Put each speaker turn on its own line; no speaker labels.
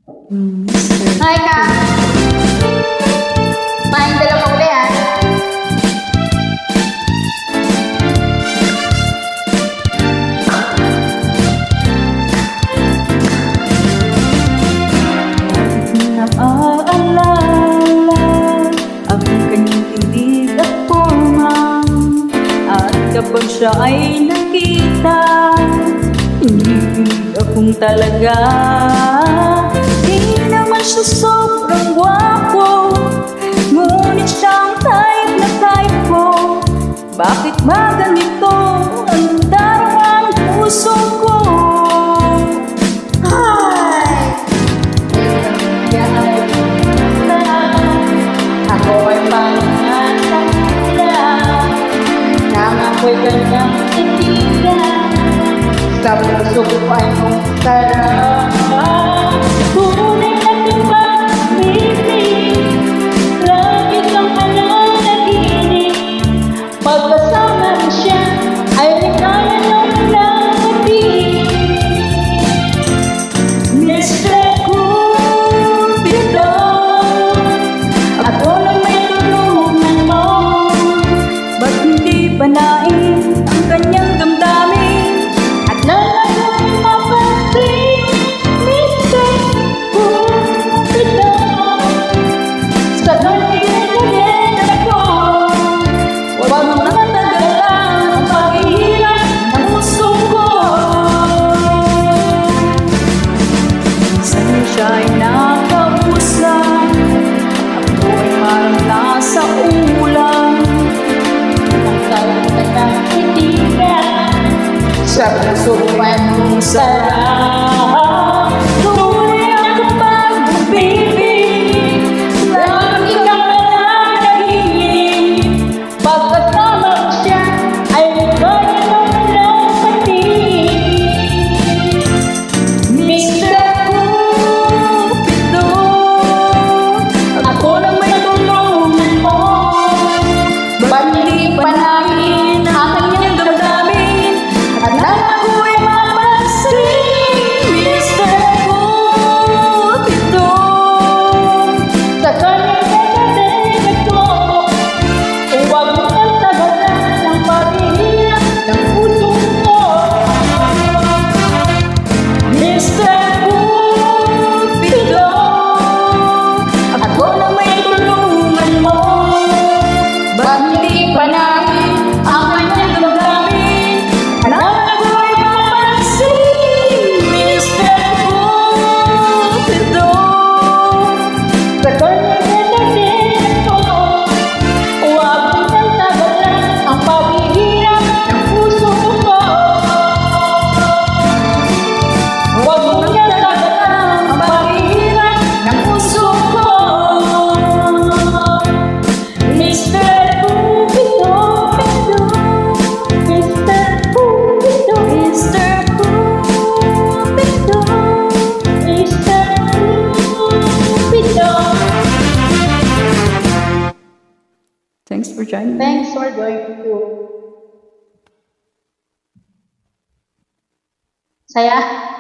Hi, Ka. Tayong dalawa uli, ha?
Naaalala ang kanyang tinig at forma, at kapag siya ay nakita, inibig akong talaga. Di naman siya sobrang gwapo, ngunit siyang type na type ko. Bakit ba ganito ang darang puso ko?
Ako ay pangatang lang nang ako'y kanyang titigan. Sa puso ko ay mong sarap.
Tunay na pag-ibig, lagi kang pananaginip. Pagkasama mo siya, ay ligaya ng pag-ibig. Mr. Cupido, ako na may tulungan mo. Ba't hindi panain ang kanyang damdamin at lalagoy mapansin? Mr. Cupido, sa kanya ako, huwag mong matagalan ang paghihirap ng puso ko. Sa'yo siya ay nakausap, ako ay parang nasa ulam.
Ang sarap na ng titigan. Sa puso ko ay mong sarap.
Tunay ang pag-ibig, lagi kang pananaginip. Pagkasama mo siya, ay ligaya ng walang patig. Mr. Cupido, ako na may tulungan mo. Ba't hindi panahin ang kanyang damdamin at nang ako'y mapansin? Mr. Cupido, sa kanyang dadadag ko, huwag mo pagtagalan ang paghihirap ng puso ko. Mr. Cupido, ako na may tulungan mo. Ba't hindi panahin ang kanyang damdamin at nang ako'y mapansin? Mr. Cupido, sa kanyang dadadag ko, huwag mong pagtagalan ang paghihirap ng puso ko. Huwag mong pagtagalan ang paghihirap ng puso ko. Mr. Cupido, Mr. Cupido, Mr. Cupido, Mr. Cupido. Thanks for joining.
Thanks for joining too. Saya.